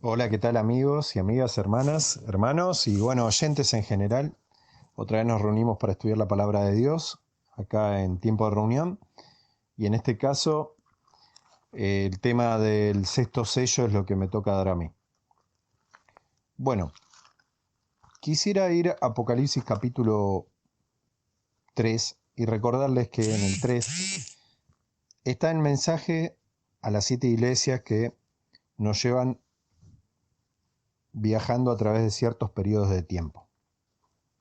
Hola, ¿qué tal amigos y amigas, hermanas, hermanos y bueno, oyentes en general? Otra vez nos reunimos para estudiar la palabra de Dios, acá en tiempo de reunión. Y en este caso, el tema del sexto sello es lo que me toca dar a mí. Bueno, quisiera ir a Apocalipsis capítulo 3 y recordarles que en el 3 está el mensaje a las 7 iglesias que nos llevan viajando a través de ciertos periodos de tiempo.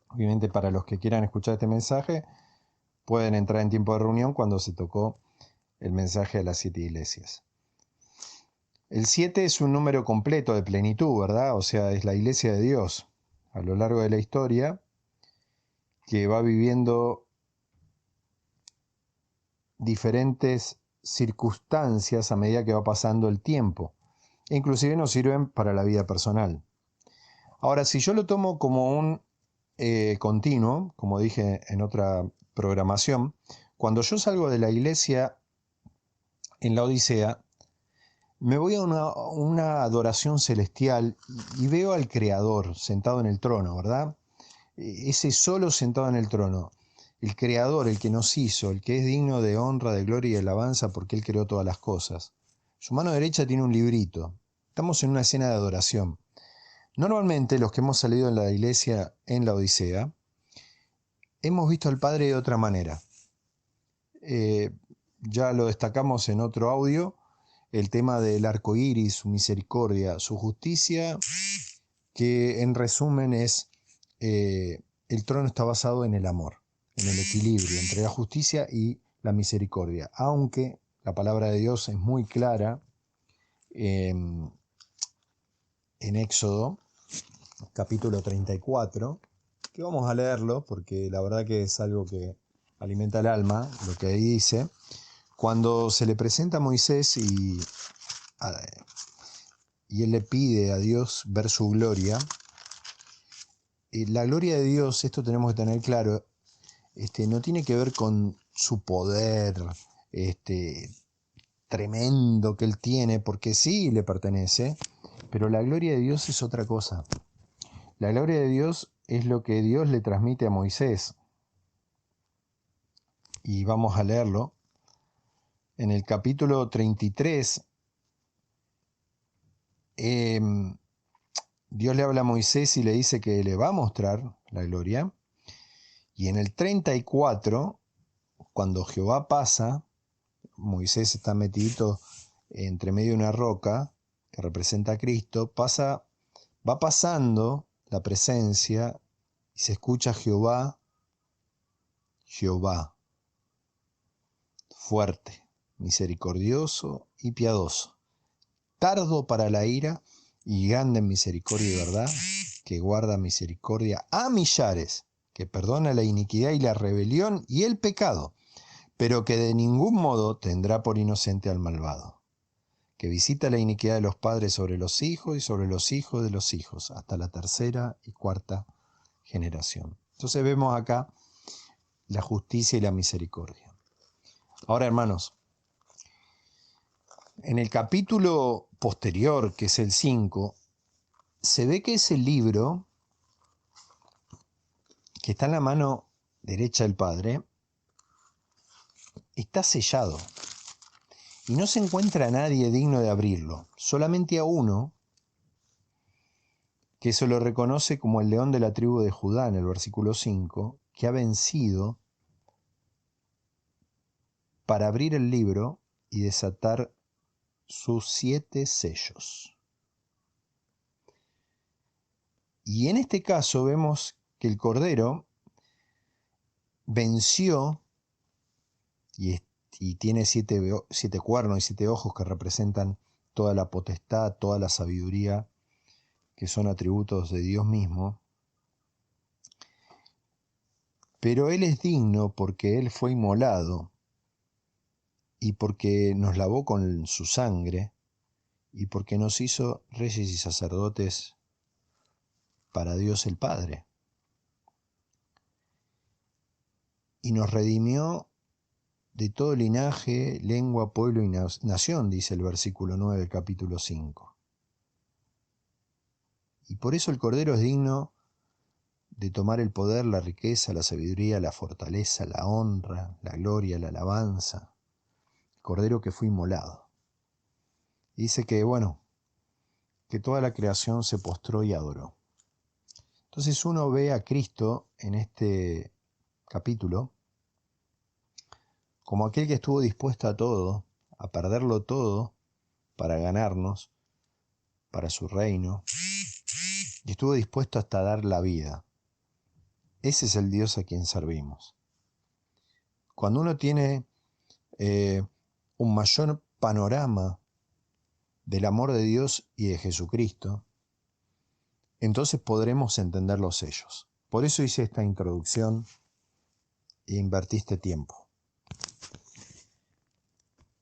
Obviamente para los que quieran escuchar este mensaje, pueden entrar en tiempo de reunión cuando se tocó el mensaje a las 7 iglesias. El 7 es un número completo de plenitud, ¿verdad? O sea, es la iglesia de Dios a lo largo de la historia que va viviendo diferentes circunstancias a medida que va pasando el tiempo. E inclusive nos sirven para la vida personal. Ahora, si yo lo tomo como un continuo, como dije en otra programación, cuando yo salgo de la iglesia en la Odisea, me voy a una adoración celestial y veo al Creador sentado en el trono, ¿verdad? Ese solo sentado en el trono. El Creador, el que nos hizo, el que es digno de honra, de gloria y de alabanza porque Él creó todas las cosas. Su mano derecha tiene un librito. Estamos en una escena de adoración. Normalmente los que hemos salido en la iglesia en la Odisea, hemos visto al Padre de otra manera. Eh, ya lo destacamos en otro audio, el tema del arco iris, su misericordia, su justicia, que en resumen es el trono está basado en el amor, en el equilibrio entre la justicia y la misericordia. Aunque la palabra de Dios es muy clara en Éxodo, capítulo 34, que vamos a leerlo porque la verdad que es algo que alimenta el alma, lo que ahí dice. Cuando se le presenta a Moisés y él le pide a Dios ver su gloria, la gloria de Dios, esto tenemos que tener claro, no tiene que ver con su poder tremendo que él tiene, porque sí le pertenece, pero la gloria de Dios es otra cosa. La gloria de Dios es lo que Dios le transmite a Moisés. Y vamos a leerlo. En el capítulo 33, Dios le habla a Moisés y le dice que le va a mostrar la gloria. Y en el 34, cuando Jehová pasa, Moisés está metido entre medio de una roca que representa a Cristo, va pasando la presencia y se escucha Jehová, Jehová, fuerte, misericordioso y piadoso, tardo para la ira y grande en misericordia y verdad, que guarda misericordia a millares, que perdona la iniquidad y la rebelión y el pecado, pero que de ningún modo tendrá por inocente al malvado, que visita la iniquidad de los padres sobre los hijos y sobre los hijos de los hijos, hasta la tercera y cuarta generación. Entonces vemos acá la justicia y la misericordia. Ahora, hermanos, en el capítulo posterior, que es el 5, se ve que ese libro, que está en la mano derecha del Padre, está sellado. Y no se encuentra a nadie digno de abrirlo, solamente a uno, que se lo reconoce como el león de la tribu de Judá en el versículo 5, que ha vencido para abrir el libro y desatar sus 7 sellos. Y en este caso vemos que el Cordero venció y tiene 7 cuernos y 7 ojos que representan toda la potestad, toda la sabiduría, que son atributos de Dios mismo. Pero Él es digno porque Él fue inmolado y porque nos lavó con su sangre y porque nos hizo reyes y sacerdotes para Dios el Padre. Y nos redimió de todo linaje, lengua, pueblo y nación, dice el versículo 9 del capítulo 5. Y por eso el Cordero es digno de tomar el poder, la riqueza, la sabiduría, la fortaleza, la honra, la gloria, la alabanza. Cordero que fue inmolado. Y dice que, bueno, que toda la creación se postró y adoró. Entonces uno ve a Cristo en este capítulo como aquel que estuvo dispuesto a todo, a perderlo todo para ganarnos, para su reino, y estuvo dispuesto hasta dar la vida. Ese es el Dios a quien servimos. Cuando uno tiene un mayor panorama del amor de Dios y de Jesucristo, entonces podremos entender los sellos. Por eso hice esta introducción e invertí este tiempo.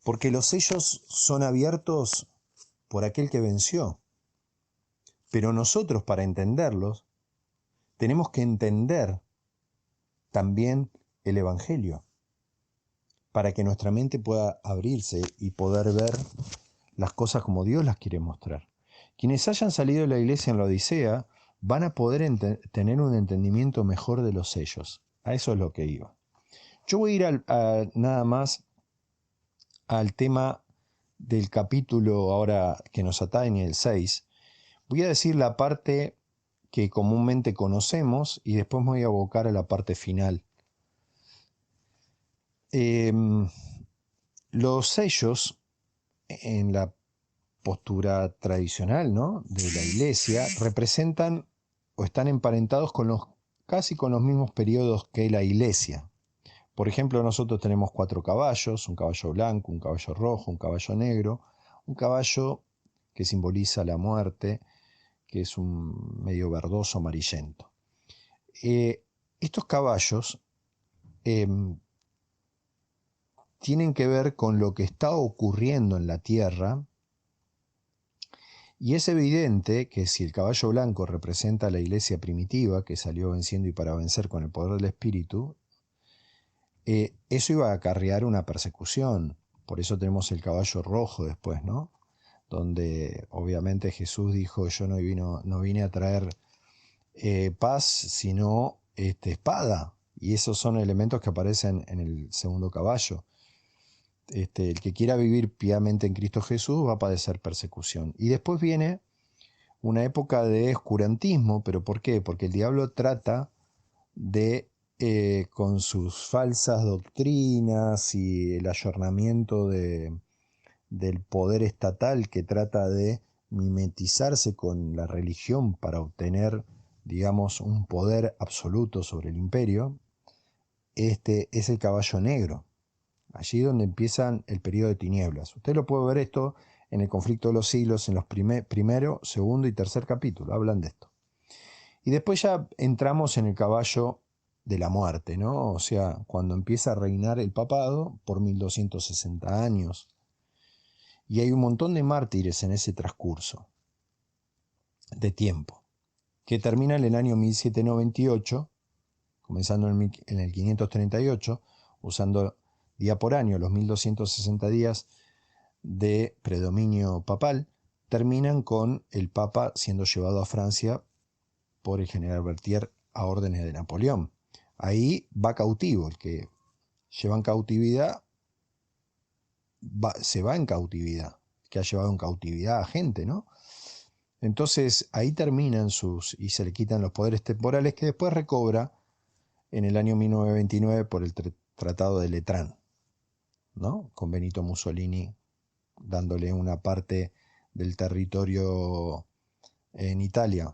Porque los sellos son abiertos por aquel que venció. Pero nosotros, para entenderlos, tenemos que entender también el Evangelio, para que nuestra mente pueda abrirse y poder ver las cosas como Dios las quiere mostrar. Quienes hayan salido de la iglesia en la Odisea van a poder tener un entendimiento mejor de los sellos. A eso es lo que iba. Yo voy a ir nada más al tema del capítulo ahora que nos atañe, el 6. Voy a decir la parte que comúnmente conocemos y después me voy a abocar a la parte final. Los sellos en la postura tradicional, ¿no?, de la iglesia representan o están emparentados casi con los mismos periodos que la iglesia. Por ejemplo, nosotros tenemos 4 caballos, un caballo blanco, un caballo rojo, un caballo negro, un caballo que simboliza la muerte, que es un medio verdoso amarillento. Estos caballos tienen que ver con lo que está ocurriendo en la tierra, y es evidente que si el caballo blanco representa a la iglesia primitiva que salió venciendo y para vencer con el poder del Espíritu, eso iba a acarrear una persecución. Por eso tenemos el caballo rojo después, ¿no?, donde obviamente Jesús dijo: yo no vine a traer paz, sino espada. Y esos son elementos que aparecen en el segundo caballo. El que quiera vivir piadamente en Cristo Jesús va a padecer persecución. Y después viene una época de oscurantismo. ¿Pero por qué? Porque el diablo trata de, con sus falsas doctrinas y el ayornamiento del poder estatal, que trata de mimetizarse con la religión para obtener, digamos, un poder absoluto sobre el imperio, es el caballo negro. Allí donde empiezan el periodo de tinieblas. Usted lo puede ver esto en el conflicto de los siglos, en los primero, segundo y tercer capítulo, hablan de esto. Y después ya entramos en el caballo de la muerte, ¿no? O sea, cuando empieza a reinar el papado por 1260 años. Y hay un montón de mártires en ese transcurso de tiempo, que termina en el año 1798, comenzando en el 538, usando día por año los 1260 días de predominio papal, terminan con el Papa siendo llevado a Francia por el general Berthier a órdenes de Napoleón. Ahí va cautivo, el que lleva en cautividad se va en cautividad, que ha llevado en cautividad a gente, ¿no? Entonces ahí terminan y se le quitan los poderes temporales, que después recobra en el año 1929 por el Tratado de Letrán, ¿no?, con Benito Mussolini dándole una parte del territorio en Italia,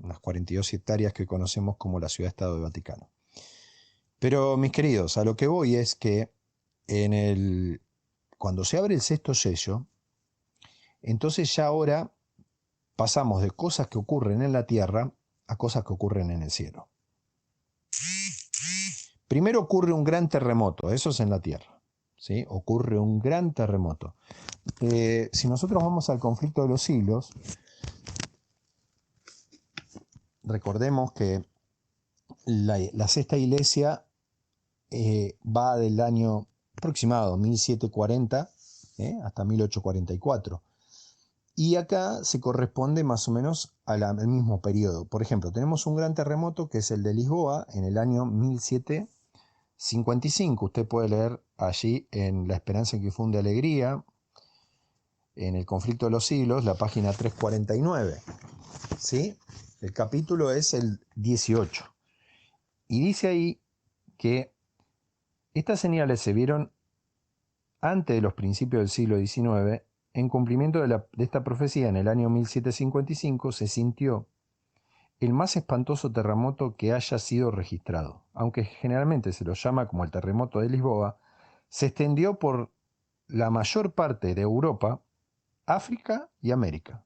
unas 42 hectáreas que conocemos como la ciudad-estado de Vaticano. Pero, mis queridos, a lo que voy es que cuando se abre el sexto sello, entonces ya ahora pasamos de cosas que ocurren en la tierra a cosas que ocurren en el cielo. Primero ocurre un gran terremoto, eso es en la tierra, ¿sí? Ocurre un gran terremoto. Si nosotros vamos al conflicto de los siglos, recordemos que la sexta iglesia va del año aproximado 1740 hasta 1844. Y acá se corresponde más o menos al mismo periodo. Por ejemplo, tenemos un gran terremoto que es el de Lisboa en el año 1755. Usted puede leer allí en La esperanza que funde alegría, en el conflicto de los siglos, la página 349. ¿Sí? El capítulo es el 18. Y dice ahí que estas señales se vieron antes de los principios del siglo XIX. En cumplimiento de esta profecía, en el año 1755 se sintió el más espantoso terremoto que haya sido registrado. Aunque generalmente se lo llama como el terremoto de Lisboa, se extendió por la mayor parte de Europa, África y América.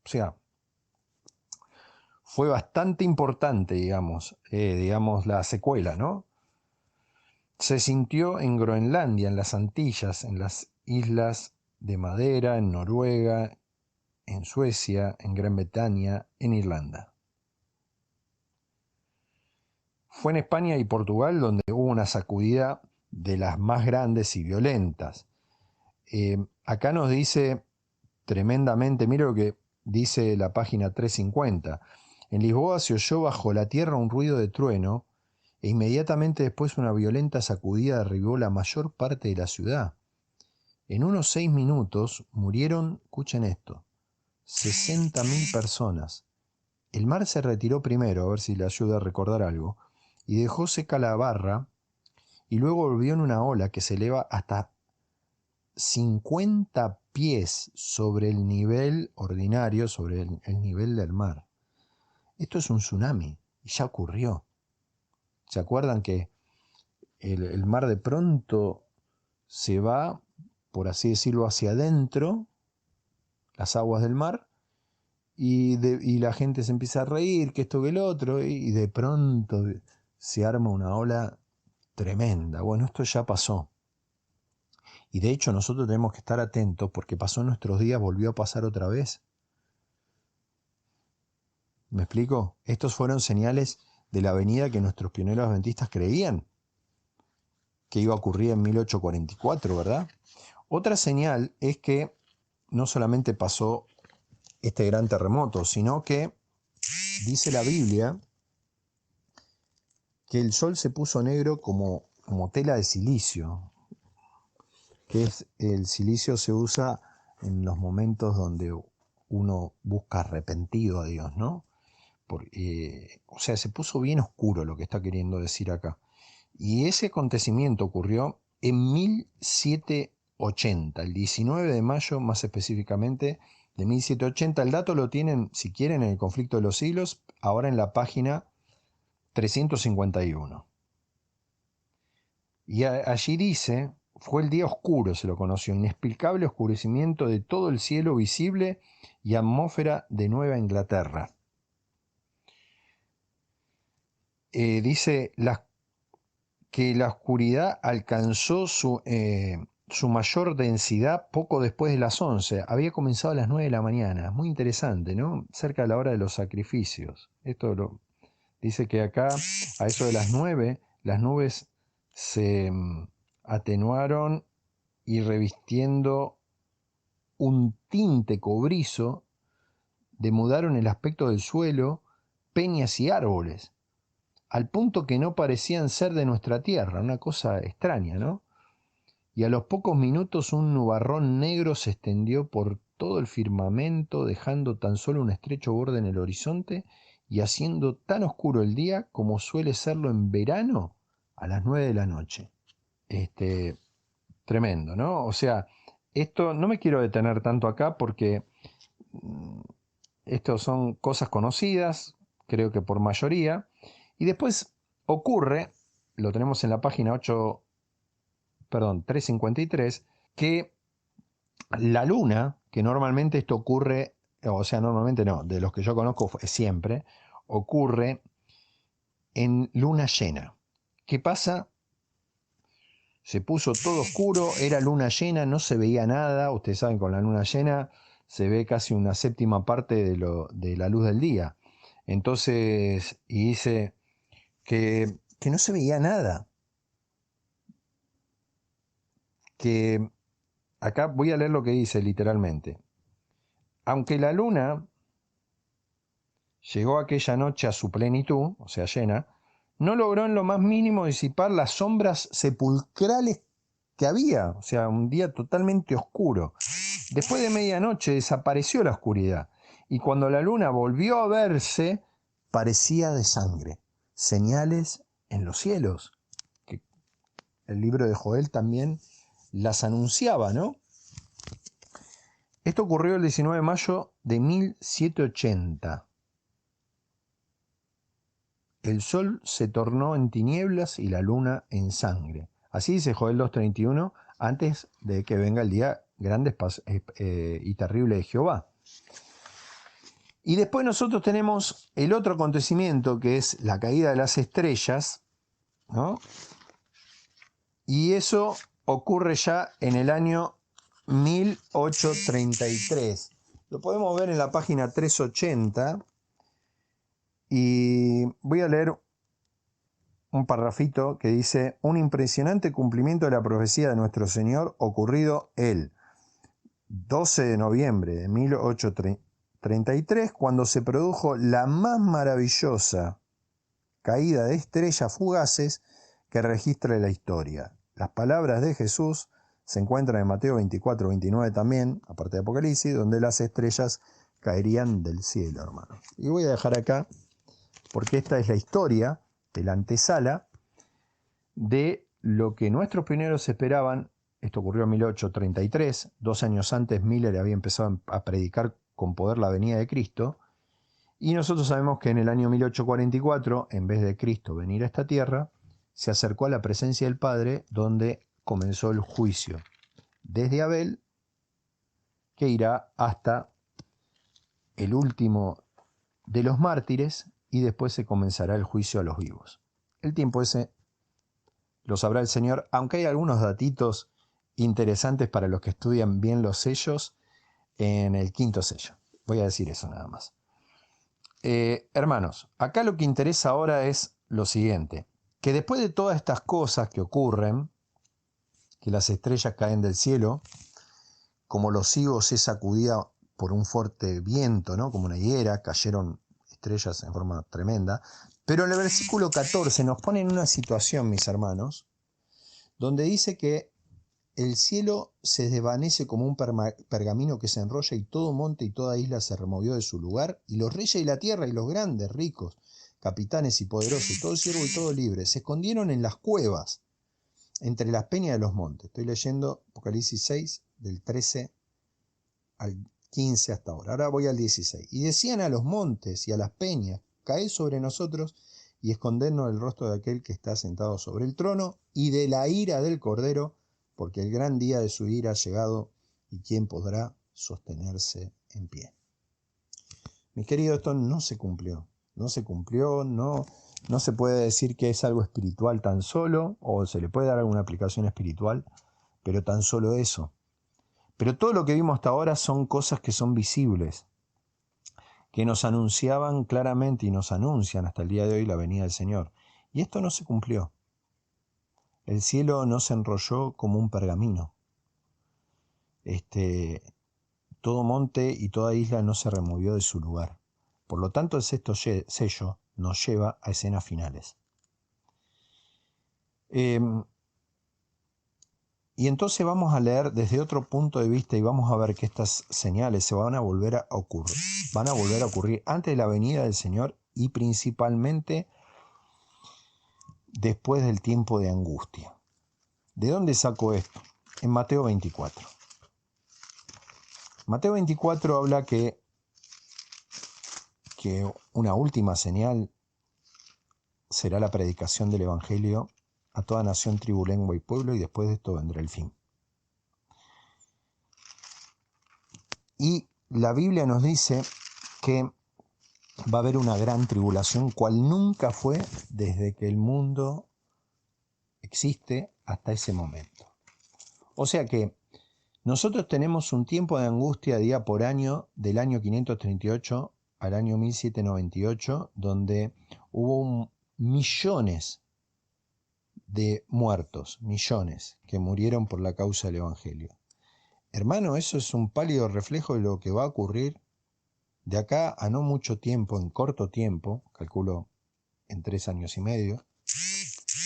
O sea, fue bastante importante, digamos, la secuela, ¿no? Se sintió en Groenlandia, en las Antillas, en las islas de Madeira, en Noruega, en Suecia, en Gran Bretaña, en Irlanda. Fue en España y Portugal donde hubo una sacudida de las más grandes y violentas. Acá nos dice tremendamente, mira lo que dice la página 350. En Lisboa se oyó bajo la tierra un ruido de trueno e inmediatamente después una violenta sacudida derribó la mayor parte de la ciudad. En unos 6 minutos murieron, escuchen esto, 60.000 personas. El mar se retiró primero, a ver si le ayuda a recordar algo, y dejó seca la barra, y luego volvió en una ola que se eleva hasta 50 pies sobre el nivel ordinario, sobre el nivel del mar. Esto es un tsunami, y ya ocurrió. ¿Se acuerdan que el mar de pronto se va, por así decirlo, hacia adentro, las aguas del mar, y la gente se empieza a reír, que esto que el otro, y de pronto se arma una ola tremenda? Bueno, esto ya pasó. Y de hecho nosotros tenemos que estar atentos porque pasó en nuestros días, volvió a pasar otra vez. ¿Me explico? Estos fueron señales de la venida que nuestros pioneros adventistas creían que iba a ocurrir en 1844, ¿verdad? Otra señal es que no solamente pasó este gran terremoto, sino que dice la Biblia que el sol se puso negro como tela de silicio, que es el silicio se usa en los momentos donde uno busca arrepentido a Dios, ¿no? O sea, se puso bien oscuro lo que está queriendo decir acá. Y ese acontecimiento ocurrió en 1780, el 19 de mayo más específicamente de 1780. El dato lo tienen, si quieren, en el conflicto de los siglos, ahora en la página 351. Y allí dice, fue el día oscuro, se lo conoció, inexplicable oscurecimiento de todo el cielo visible y atmósfera de Nueva Inglaterra. Dice que la oscuridad alcanzó su mayor densidad poco después de las 11. Había comenzado a las 9 de la mañana. Muy interesante, ¿no? Cerca de la hora de los sacrificios. Dice que acá, a eso de las 9, las nubes se atenuaron y revistiendo un tinte cobrizo, demudaron el aspecto del suelo, peñas y árboles, al punto que no parecían ser de nuestra tierra, una cosa extraña, ¿no? Y a los pocos minutos un nubarrón negro se extendió por todo el firmamento, dejando tan solo un estrecho borde en el horizonte y haciendo tan oscuro el día como suele serlo en verano a las 9 de la noche. Tremendo, ¿no? O sea, esto no me quiero detener tanto acá porque estos son cosas conocidas, creo que por mayoría, y después ocurre, lo tenemos en la página 353, que la luna, que normalmente esto ocurre, o sea, normalmente no, de los que yo conozco siempre, ocurre en luna llena. ¿Qué pasa? Se puso todo oscuro, era luna llena, no se veía nada. Ustedes saben, con la luna llena se ve casi una séptima parte de la luz del día. Entonces, y dice que no se veía nada. Que acá voy a leer lo que dice literalmente. aunque la luna llegó aquella noche a su plenitud, o sea, llena, no logró en lo más mínimo disipar las sombras sepulcrales que había, o sea, un día totalmente oscuro. Después de medianoche desapareció la oscuridad, y cuando la luna volvió a verse, parecía de sangre, señales en los cielos, que el libro de Joel también las anunciaba, ¿no? Esto ocurrió el 19 de mayo de 1780. El sol se tornó en tinieblas y la luna en sangre. Así dice Joel 2:31, antes de que venga el día grande y terrible de Jehová. Y después nosotros tenemos el otro acontecimiento, que es la caída de las estrellas, ¿no? Y eso ocurre ya en el año 1833. Lo podemos ver en la página 380. Y voy a leer un parrafito que dice: un impresionante cumplimiento de la profecía de nuestro Señor ocurrido el 12 de noviembre de 1833, cuando se produjo la más maravillosa caída de estrellas fugaces que registra la historia. Las palabras de Jesús se encuentran en Mateo 24:29 también, aparte de Apocalipsis, donde las estrellas caerían del cielo, hermano. Y voy a dejar acá, porque esta es la historia de la antesala de lo que nuestros pioneros esperaban. Esto ocurrió en 1833, 2 años antes Miller había empezado a predicar con poder la venida de Cristo, y nosotros sabemos que en el año 1844, en vez de Cristo venir a esta tierra, se acercó a la presencia del Padre, donde comenzó el juicio, desde Abel, que irá hasta el último de los mártires, y después se comenzará el juicio a los vivos. El tiempo ese lo sabrá el Señor, aunque hay algunos datitos interesantes para los que estudian bien los sellos en el quinto sello. Voy a decir eso nada más. Hermanos, acá lo que interesa ahora es lo siguiente, que después de todas estas cosas que ocurren, que las estrellas caen del cielo, como los higos es sacudida por un fuerte viento, ¿no? Como una higuera, cayeron estrellas en forma tremenda. Pero en el versículo 14 nos pone en una situación, mis hermanos, donde dice que el cielo se desvanece como un pergamino que se enrolla, y todo monte y toda isla se removió de su lugar, y los reyes de la tierra y los grandes, ricos, capitanes y poderosos, y todo siervo y todo libre, se escondieron en las cuevas, entre las peñas de los montes. Estoy leyendo Apocalipsis 6, del 13 al 15 hasta ahora. Ahora voy al 16. Y decían a los montes y a las peñas: caed sobre nosotros y escondednos del rostro de aquel que está sentado sobre el trono y de la ira del Cordero, porque el gran día de su ira ha llegado, y quién podrá sostenerse en pie. Mis queridos, esto no se cumplió. No se cumplió, no se puede decir que es algo espiritual tan solo, o se le puede dar alguna aplicación espiritual, pero tan solo eso. Pero todo lo que vimos hasta ahora son cosas que son visibles, que nos anunciaban claramente y nos anuncian hasta el día de hoy la venida del Señor. Y esto no se cumplió. El cielo no se enrolló como un pergamino. Todo monte y toda isla no se removió de su lugar. Por lo tanto, el sexto sello nos lleva a escenas finales. Y entonces vamos a leer desde otro punto de vista, y vamos a ver que estas señales se van a volver a ocurrir. Van a volver a ocurrir antes de la venida del Señor, y principalmente después del tiempo de angustia. ¿De dónde saco esto? En Mateo 24. Mateo 24 habla que una última señal será la predicación del Evangelio a toda nación, tribu, lengua y pueblo, y después de esto vendrá el fin. Y la Biblia nos dice que va a haber una gran tribulación, cual nunca fue desde que el mundo existe hasta ese momento. O sea que nosotros tenemos un tiempo de angustia día por año, del año 538 al año 1798, donde hubo millones de muertos, millones que murieron por la causa del Evangelio. hermano, eso es un pálido reflejo de lo que va a ocurrir de acá a no mucho tiempo, en corto tiempo, calculo en 3 años y medio,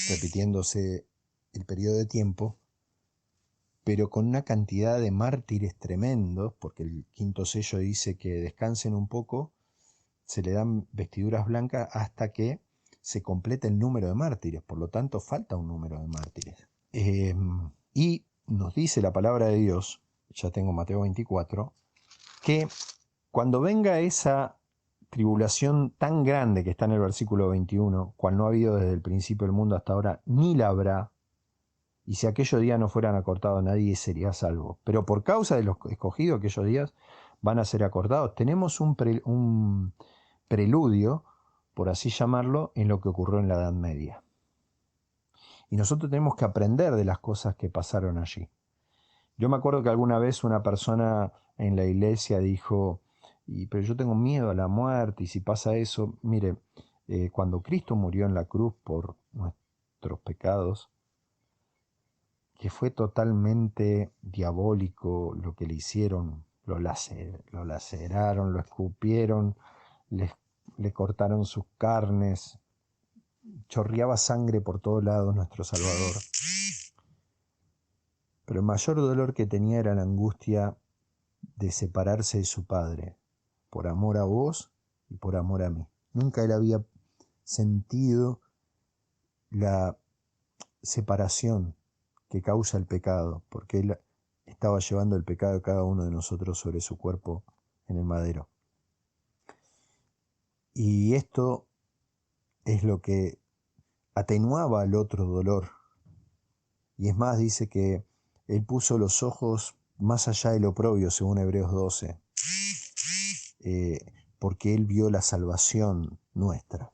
repitiéndose el periodo de tiempo, pero con una cantidad de mártires tremendos, porque el quinto sello dice que descansen un poco, se le dan vestiduras blancas hasta que se complete el número de mártires, por lo tanto falta un número de mártires. Y nos dice la palabra de Dios, ya tengo Mateo 24, que cuando venga esa tribulación tan grande que está en el versículo 21, cual no ha habido desde el principio del mundo hasta ahora, ni la habrá, y si aquellos días no fueran acortados, nadie sería salvo. Pero por causa de los escogidos, aquellos días van a ser acortados. Tenemos un preludio, por así llamarlo, en lo que ocurrió en la Edad Media. Y nosotros tenemos que aprender de las cosas que pasaron allí. Yo me acuerdo que alguna vez una persona en la iglesia dijo, pero yo tengo miedo a la muerte, y si pasa eso, mire, cuando Cristo murió en la cruz por nuestros pecados, que fue totalmente diabólico lo que le hicieron, lo laceraron, lo escupieron, le cortaron sus carnes, chorreaba sangre por todos lados nuestro Salvador. Pero el mayor dolor que tenía era la angustia de separarse de su Padre, por amor a vos y por amor a mí. Nunca él había sentido la separación que causa el pecado, porque él estaba llevando el pecado de cada uno de nosotros sobre su cuerpo en el madero. Y esto es lo que atenuaba el otro dolor. Y es más, dice que él puso los ojos más allá del oprobio, según Hebreos 12, porque él vio la salvación nuestra.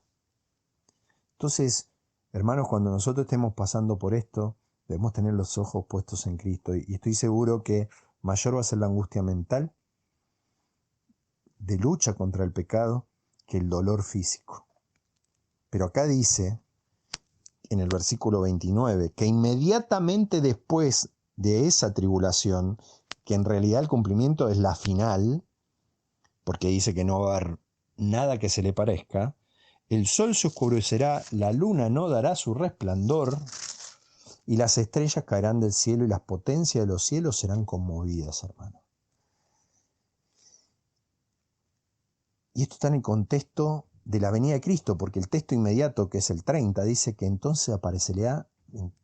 Entonces, hermanos, cuando nosotros estemos pasando por esto, debemos tener los ojos puestos en Cristo, y estoy seguro que mayor va a ser la angustia mental de lucha contra el pecado que el dolor físico. Pero acá dice, en el versículo 29, que inmediatamente después de esa tribulación, que en realidad el cumplimiento es la final, porque dice que no va a haber nada que se le parezca, el sol se oscurecerá, la luna no dará su resplandor, y las estrellas caerán del cielo, y las potencias de los cielos serán conmovidas, hermano. Y esto está en el contexto de la venida de Cristo, porque el texto inmediato, que es el 30, dice que entonces aparecerá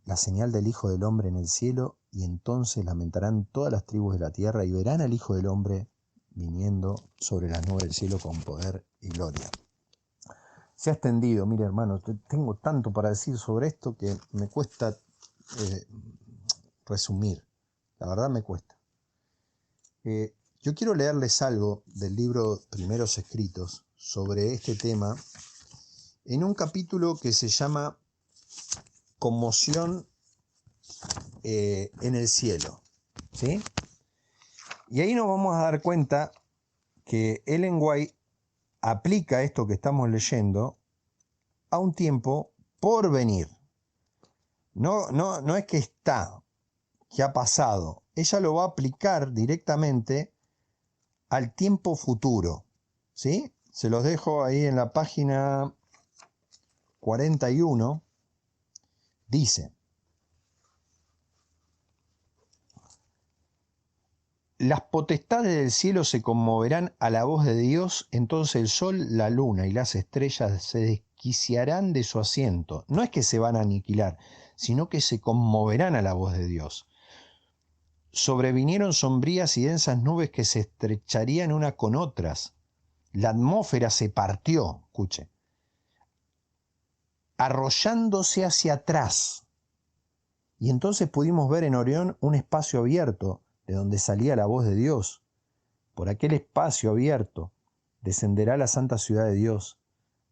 la señal del Hijo del Hombre en el cielo, y entonces lamentarán todas las tribus de la tierra, y verán al Hijo del Hombre viniendo sobre las nubes del cielo con poder y gloria. Se ha extendido, mire hermano, tengo tanto para decir sobre esto que me cuesta resumir, la verdad me cuesta. Yo quiero leerles algo del libro Primeros Escritos sobre este tema en un capítulo que se llama Conmoción en el cielo, ¿sí? Y ahí nos vamos a dar cuenta que Ellen White aplica esto que estamos leyendo a un tiempo por venir. No es que está, que ha pasado. Ella lo va a aplicar directamente al tiempo futuro, ¿sí? Se los dejo ahí en la página 41. Dice: las potestades del cielo se conmoverán a la voz de Dios, entonces el sol, la luna y las estrellas se desquiciarán de su asiento. No es que se van a aniquilar, sino que se conmoverán a la voz de Dios. Sobrevinieron sombrías y densas nubes que se estrecharían una con otras. La atmósfera se partió, escuche, arrollándose hacia atrás. Y entonces pudimos ver en Orión un espacio abierto, de donde salía la voz de Dios. Por aquel espacio abierto descenderá la santa ciudad de Dios.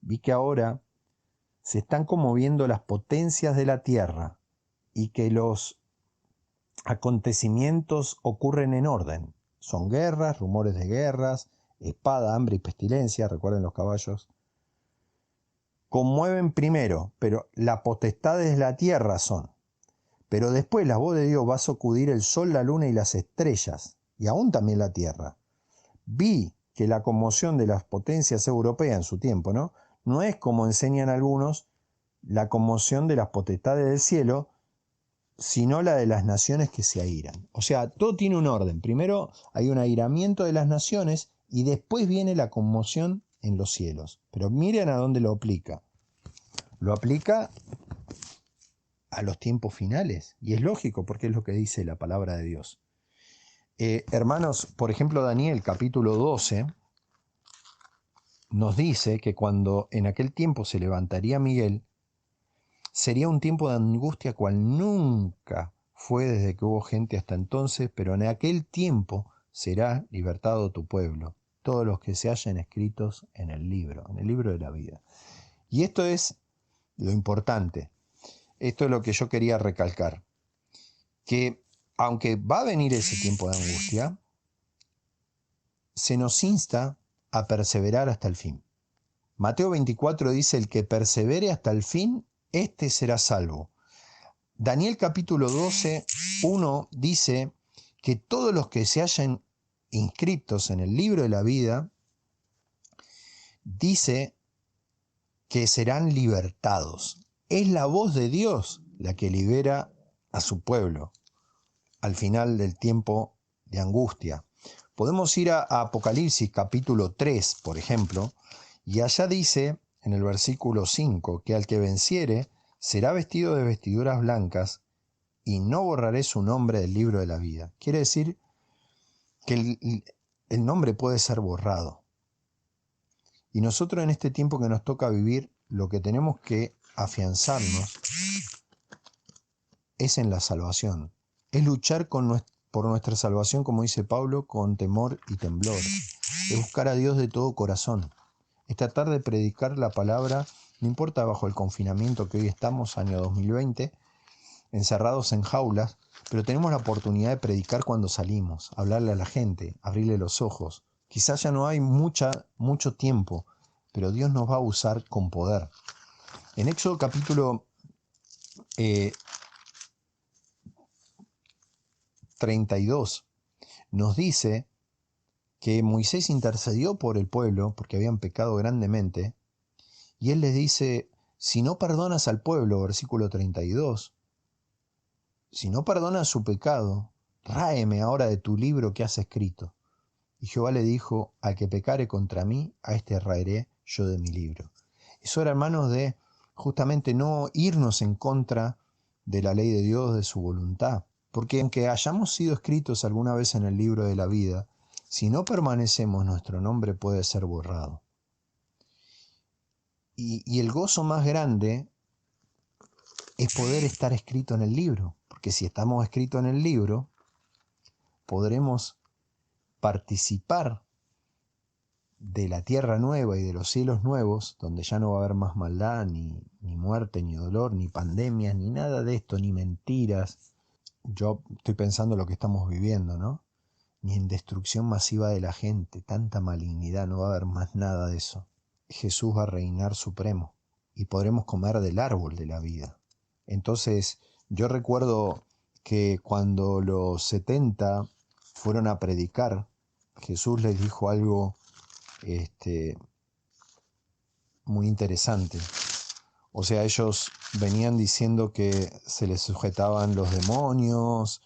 Vi que ahora se están conmoviendo las potencias de la tierra y que los acontecimientos ocurren en orden. Son guerras, rumores de guerras, espada, hambre y pestilencia, recuerden los caballos. Conmueven primero, pero las potestades de la tierra son. Pero después la voz de Dios va a sacudir el sol, la luna y las estrellas, y aún también la tierra. Vi que la conmoción de las potencias europeas en su tiempo, no es como enseñan algunos, la conmoción de las potestades del cielo, sino la de las naciones que se airan. O sea, todo tiene un orden. Primero hay un airamiento de las naciones y después viene la conmoción en los cielos. Pero miren a dónde lo aplica. Lo aplica a los tiempos finales. Y es lógico porque es lo que dice la palabra de Dios. Hermanos, por ejemplo, Daniel capítulo 12 nos dice que cuando en aquel tiempo se levantaría Miguel, sería un tiempo de angustia cual nunca fue desde que hubo gente hasta entonces, pero en aquel tiempo será libertado tu pueblo, todos los que se hallen escritos en el libro de la vida. Y esto es lo importante, esto es lo que yo quería recalcar, que aunque va a venir ese tiempo de angustia, se nos insta a perseverar hasta el fin. Mateo 24 dice, el que persevere hasta el fin, este será salvo. Daniel capítulo 12, 1 dice que todos los que se hayan inscritos en el libro de la vida, dice que serán libertados. Es la voz de Dios la que libera a su pueblo al final del tiempo de angustia. Podemos ir a Apocalipsis capítulo 3, por ejemplo, y allá dice en el versículo 5 que al que venciere será vestido de vestiduras blancas y no borraré su nombre del libro de la vida. Quiere decir que el nombre puede ser borrado. Y nosotros en este tiempo que nos toca vivir, lo que tenemos que afianzarnos es en la salvación. Es luchar por nuestra salvación, como dice Pablo, con temor y temblor. Es buscar a Dios de todo corazón. Es tratar de predicar la palabra, no importa bajo el confinamiento que hoy estamos, año 2020, encerrados en jaulas, pero tenemos la oportunidad de predicar cuando salimos, hablarle a la gente, abrirle los ojos. Quizás ya no hay mucho tiempo, pero Dios nos va a usar con poder. En Éxodo capítulo 32 nos dice que Moisés intercedió por el pueblo porque habían pecado grandemente, y él les dice, si no perdonas al pueblo, versículo 32, si no perdonas su pecado, ráeme ahora de tu libro que has escrito. Y Jehová le dijo, al que pecare contra mí, a este raeré yo de mi libro. Eso era, hermanos, de justamente no irnos en contra de la ley de Dios, de su voluntad. Porque aunque hayamos sido escritos alguna vez en el libro de la vida, si no permanecemos, nuestro nombre puede ser borrado. Y el gozo más grande es poder estar escrito en el libro. Porque si estamos escritos en el libro, podremos participar de la tierra nueva y de los cielos nuevos, donde ya no va a haber más maldad, ni muerte, ni dolor, ni pandemias, ni nada de esto, ni mentiras. Yo estoy pensando lo que estamos viviendo, ¿no? Ni en destrucción masiva de la gente, tanta malignidad, no va a haber más nada de eso. Jesús va a reinar supremo y podremos comer del árbol de la vida. Entonces, yo recuerdo que cuando los 70 fueron a predicar, Jesús les dijo algo muy interesante. O sea, ellos venían diciendo que se les sujetaban los demonios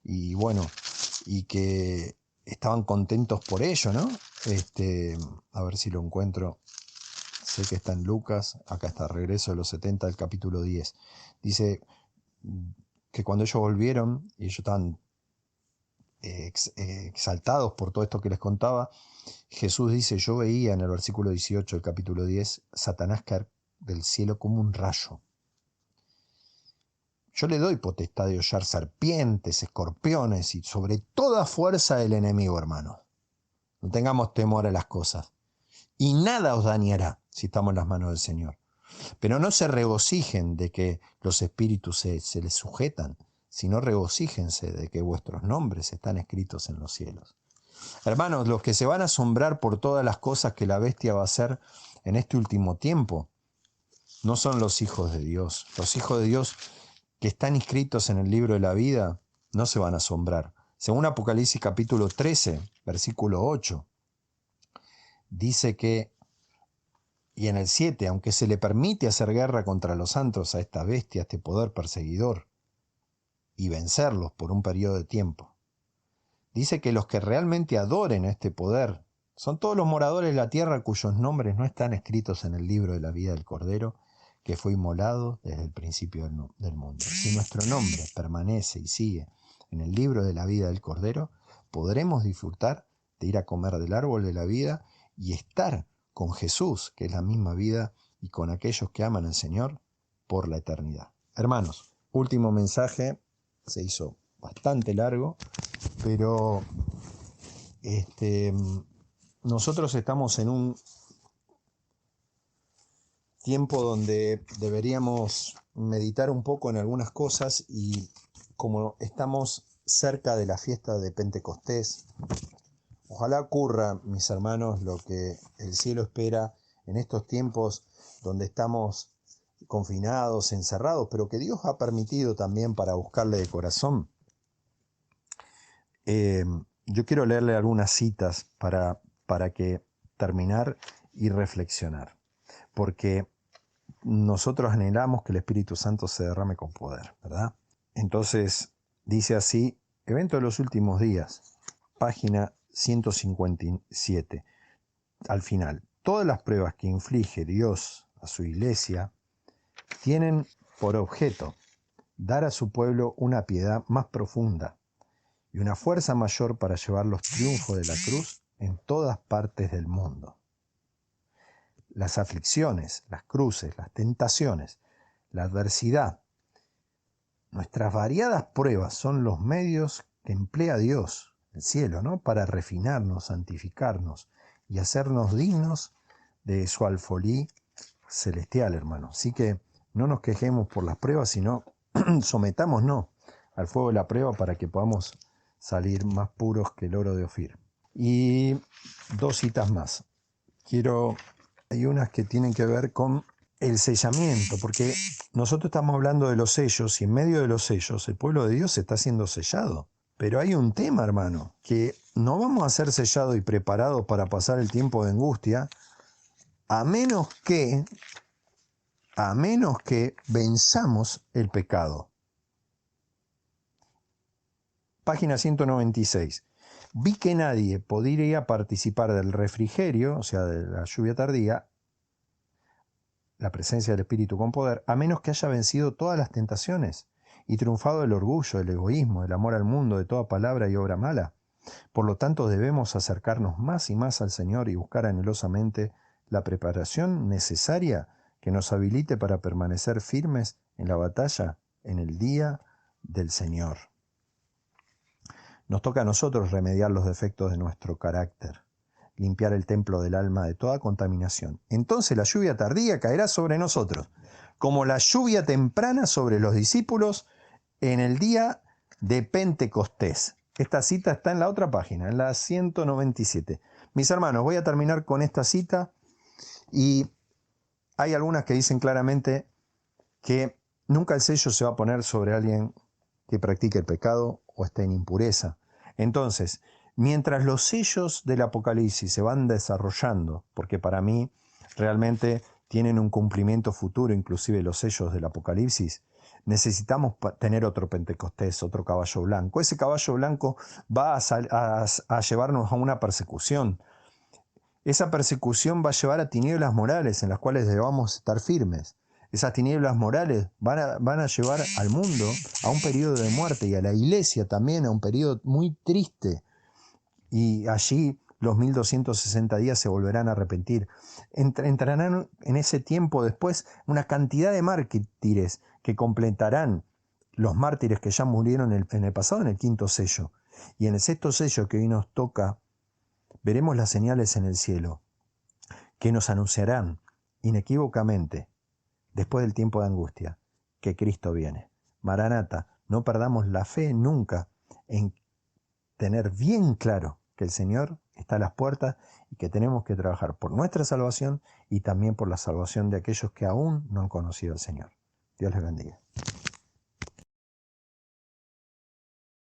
y bueno, y que estaban contentos por ello, ¿no? A ver si lo encuentro. Sé que está en Lucas, acá está, Regreso de los 70, del capítulo 10. Dice que cuando ellos volvieron, y ellos estaban exaltados por todo esto que les contaba, Jesús dice, yo veía en el versículo 18 del capítulo 10, Satanás caer del cielo como un rayo. Yo le doy potestad de hollar serpientes, escorpiones y sobre toda fuerza del enemigo, hermano. No tengamos temor a las cosas. Y nada os dañará si estamos en las manos del Señor. Pero no se regocijen de que los espíritus se les sujetan, sino regocíjense de que vuestros nombres están escritos en los cielos. Hermanos, los que se van a asombrar por todas las cosas que la bestia va a hacer en este último tiempo, no son los hijos de Dios. Los hijos de Dios que están inscritos en el libro de la vida no se van a asombrar. Según Apocalipsis capítulo 13, versículo 8, dice que, y en el 7, aunque se le permite hacer guerra contra los santos, a esta bestia, a este poder perseguidor, y vencerlos por un periodo de tiempo, dice que los que realmente adoren a este poder son todos los moradores de la tierra cuyos nombres no están escritos en el libro de la vida del Cordero, que fue inmolado desde el principio del mundo. Si nuestro nombre permanece y sigue en el libro de la vida del Cordero, podremos disfrutar de ir a comer del árbol de la vida y estar con Jesús, que es la misma vida, y con aquellos que aman al Señor por la eternidad. Hermanos, último mensaje, se hizo bastante largo, pero nosotros estamos en un tiempo donde deberíamos meditar un poco en algunas cosas, y como estamos cerca de la fiesta de Pentecostés, ojalá ocurra, mis hermanos, lo que el cielo espera en estos tiempos donde estamos confinados, encerrados, pero que Dios ha permitido también para buscarle de corazón. Yo quiero leerle algunas citas para que terminar y reflexionar, porque nosotros anhelamos que el Espíritu Santo se derrame con poder, ¿verdad? Entonces, dice así, Evento de los últimos días, página 157, al final. Todas las pruebas que inflige Dios a su iglesia tienen por objeto dar a su pueblo una piedad más profunda y una fuerza mayor para llevar los triunfos de la cruz en todas partes del mundo. Las aflicciones, las cruces, las tentaciones, la adversidad, nuestras variadas pruebas son los medios que emplea Dios, el cielo, ¿no?, para refinarnos, santificarnos y hacernos dignos de su alfolí celestial, hermano. Así que no nos quejemos por las pruebas, sino sometámonos al fuego de la prueba para que podamos salir más puros que el oro de Ofir. Y dos citas más. Hay unas que tienen que ver con el sellamiento, porque nosotros estamos hablando de los sellos, y en medio de los sellos el pueblo de Dios está siendo sellado. Pero hay un tema, hermano, que no vamos a ser sellados y preparados para pasar el tiempo de angustia, a menos que venzamos el pecado. Página 196. Vi que nadie podría participar del refrigerio, o sea, de la lluvia tardía, la presencia del Espíritu con poder, a menos que haya vencido todas las tentaciones y triunfado el orgullo, el egoísmo, el amor al mundo, de toda palabra y obra mala. Por lo tanto, debemos acercarnos más y más al Señor y buscar anhelosamente la preparación necesaria que nos habilite para permanecer firmes en la batalla en el día del Señor. Nos toca a nosotros remediar los defectos de nuestro carácter, limpiar el templo del alma de toda contaminación. Entonces la lluvia tardía caerá sobre nosotros, como la lluvia temprana sobre los discípulos en el día de Pentecostés. Esta cita está en la otra página, en la 197. Mis hermanos, voy a terminar con esta cita, y hay algunas que dicen claramente que nunca el sello se va a poner sobre alguien que practique el pecado o esté en impureza. Entonces, mientras los sellos del Apocalipsis se van desarrollando, porque para mí realmente tienen un cumplimiento futuro, inclusive los sellos del Apocalipsis, necesitamos tener otro Pentecostés, otro caballo blanco. Ese caballo blanco va a llevarnos a una persecución. Esa persecución va a llevar a tinieblas morales en las cuales debamos estar firmes. Esas tinieblas morales van a llevar al mundo a un periodo de muerte, y a la iglesia también a un periodo muy triste. Y allí los 1260 días se volverán a arrepentir. Entrarán en ese tiempo después una cantidad de mártires que completarán los mártires que ya murieron en el pasado, en el quinto sello. Y en el sexto sello que hoy nos toca, veremos las señales en el cielo que nos anunciarán inequívocamente, después del tiempo de angustia, que Cristo viene. Maranata, no perdamos la fe nunca en tener bien claro que el Señor está a las puertas y que tenemos que trabajar por nuestra salvación y también por la salvación de aquellos que aún no han conocido al Señor. Dios les bendiga.